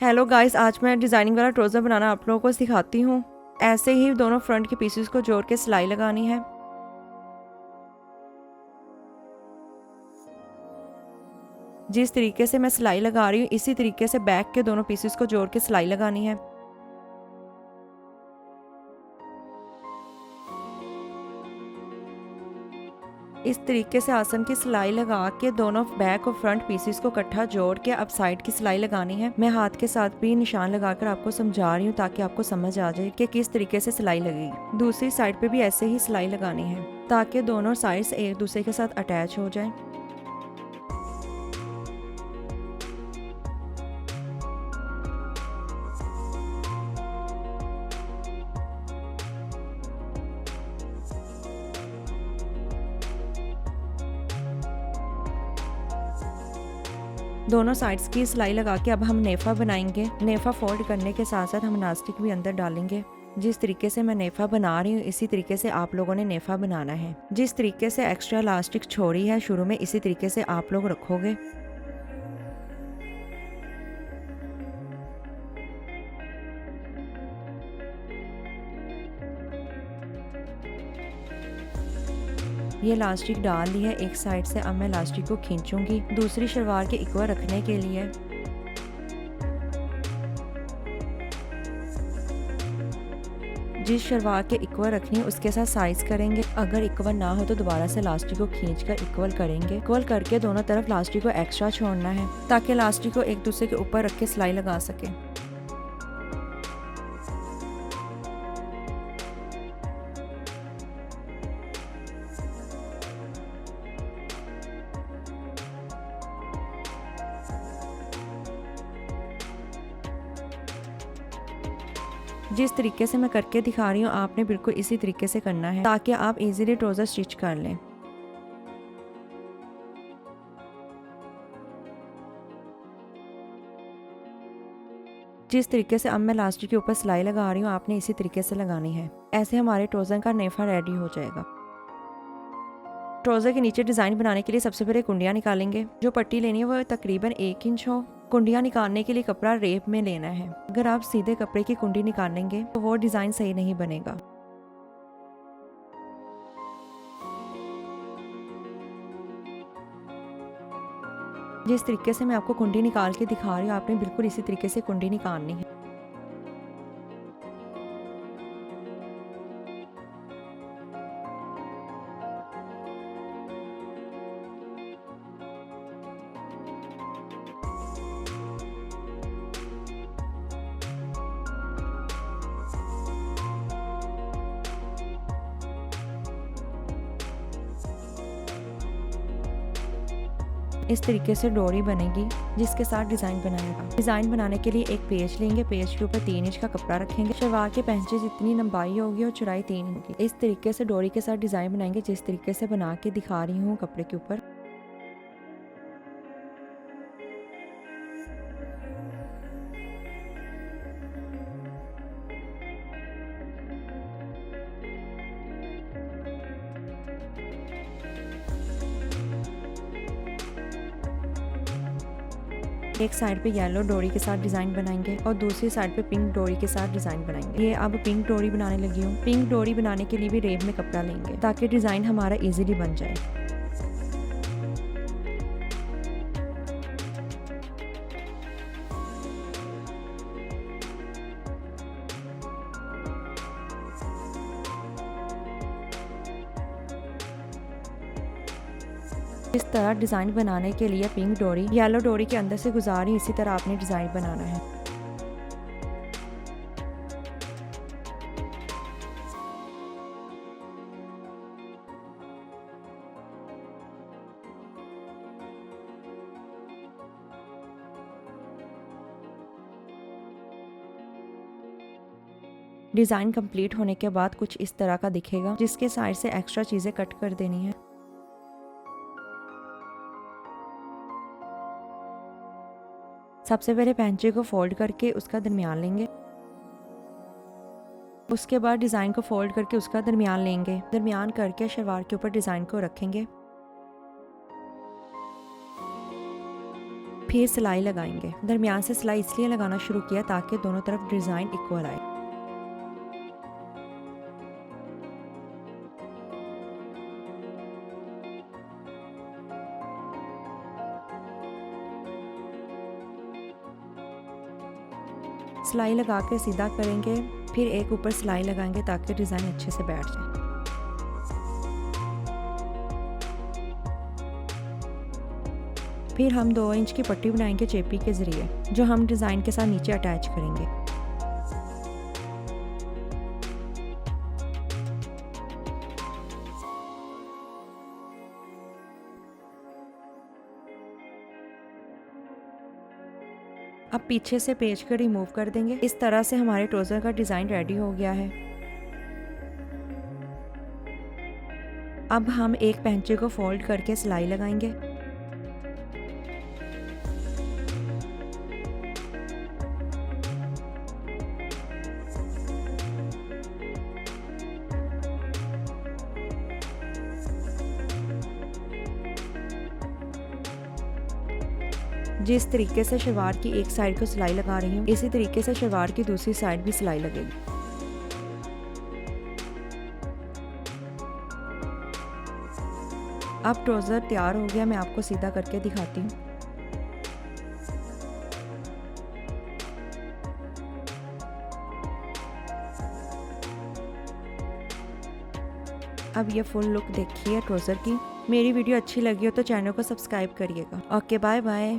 Hello guys, आज मैं designing वाला ट्राउज़र बनाना आप लोगों को सिखाती हूँ। ऐसे ही दोनों फ्रंट के पीसेस को जोड़ के सिलाई लगानी है। जिस तरीके से मैं सिलाई लगा रही हूँ इसी तरीके से बैक के दोनों पीसेस को जोड़ के सिलाई लगानी है। इस तरीके से आसन की सिलाई लगा के दोनों बैक और फ्रंट पीसेस को इकट्ठा जोड़ के अब साइड की सिलाई लगानी है। मैं हाथ के साथ भी निशान लगाकर आपको समझा रही हूँ ताकि आपको समझ आ जाए कि किस तरीके से सिलाई लगेगी। दूसरी साइड पे भी ऐसे ही सिलाई लगानी है ताकि दोनों साइड्स एक दूसरे के साथ अटैच हो जाएं। दोनों साइड्स की सिलाई लगा के अब हम नेफा बनाएंगे। नेफा फोल्ड करने के साथ साथ हम इलास्टिक भी अंदर डालेंगे। जिस तरीके से मैं नेफा बना रही हूँ इसी तरीके से आप लोगों ने नेफा बनाना है। जिस तरीके से एक्स्ट्रा इलास्टिक छोड़ी है शुरू में इसी तरीके से आप लोग रखोगे। ये इलास्टिक डाल ली है एक साइड से। अब मैं इलास्टिक को खींचूंगी दूसरी शलवार के इक्वल रखने के लिए। जिस शलवार के इक्वल रखनी है उसके साथ साइज करेंगे। अगर इक्वल ना हो तो दोबारा से इलास्टिक को खींचकर इक्वल करेंगे। इक्वल करके दोनों तरफ इलास्टिक को एक्स्ट्रा छोड़ना है ताकि इलास्टिक को एक दूसरे के ऊपर रख के सिलाई लगा सके। जिस तरीके से मैं करके दिखा रही हूँ आपने बिल्कुल इसी तरीके से करना है ताकि आप इजीली ट्राउजर स्टिच कर लें। जिस तरीके से अब मैं इलास्टिक के ऊपर सिलाई लगा रही हूँ आपने इसी तरीके से लगानी है। ऐसे हमारे ट्राउजर का नेफा रेडी हो जाएगा। ट्राउजर के नीचे डिजाइन बनाने के लिए सबसे पहले कुंडियाँ निकालेंगे। जो पट्टी लेनी है वो तकरीबन 1 इंच हो। कुंडियाँ निकालने के लिए कपड़ा रेप में लेना है। अगर आप सीधे कपड़े की कुंडी निकालेंगे तो वो डिजाइन सही नहीं बनेगा। जिस तरीके से मैं आपको कुंडी निकाल के दिखा रही हूँ आपने बिल्कुल इसी तरीके से कुंडी निकालनी है। इस तरीके से डोरी बनेगी जिसके साथ डिजाइन बनाएगा। डिजाइन बनाने के लिए एक पेज लेंगे। पेज के ऊपर 3 इंच का कपड़ा रखेंगे। शलवार के पैंचे जितनी लंबाई होगी और चौड़ाई 3 होगी। इस तरीके से डोरी के साथ डिजाइन बनाएंगे जिस तरीके से बना के दिखा रही हूँ कपड़े के ऊपर। एक साइड पे येलो डोरी के साथ डिजाइन बनाएंगे और दूसरी साइड पे पिंक डोरी के साथ डिजाइन बनाएंगे। ये अब पिंक डोरी बनाने लगी हूँ। पिंक डोरी बनाने के लिए भी रेब में कपड़ा लेंगे ताकि डिजाइन हमारा इजीली बन जाए। इस तरह डिजाइन बनाने के लिए पिंक डोरी येलो डोरी के अंदर से गुजारी इसी तरह आपने डिजाइन बनाना है। डिजाइन कंप्लीट होने के बाद कुछ इस तरह का दिखेगा जिसके साइड से एक्स्ट्रा चीजें कट कर देनी है। सबसे पहले पैंचे को फोल्ड करके उसका दरमियान लेंगे। उसके बाद डिजाइन को फोल्ड करके उसका दरमियान लेंगे। दरमियान करके शलवार के ऊपर डिजाइन को रखेंगे। फिर सिलाई लगाएंगे। दरमियान से सिलाई इसलिए लगाना शुरू किया ताकि दोनों तरफ डिज़ाइन इक्वल आए। सिलाई लगा के सीधा करेंगे, फिर एक ऊपर सिलाई लगाएंगे ताकि डिज़ाइन अच्छे से बैठ जाए। फिर हम 2 इंच की पट्टी बनाएंगे चेपी के ज़रिए, जो हम डिज़ाइन के साथ नीचे अटैच करेंगे। अब पीछे से पेज को रिमूव कर देंगे। इस तरह से हमारे ट्राउज़र का डिज़ाइन रेडी हो गया है। अब हम एक पैंचे को फोल्ड करके सिलाई लगाएंगे। जिस तरीके से शलवार की एक साइड को सिलाई लगा रही हूँ, इसी तरीके से शलवार की दूसरी साइड भी सिलाई लगेगी। अब ट्राउज़र तैयार हो गया, मैं आपको सीधा करके दिखाती हूँ। अब ये फुल लुक देखिए ट्राउज़र की। मेरी वीडियो अच्छी लगी हो तो चैनल को सब्सक्राइब करिएगा। Okay, bye bye.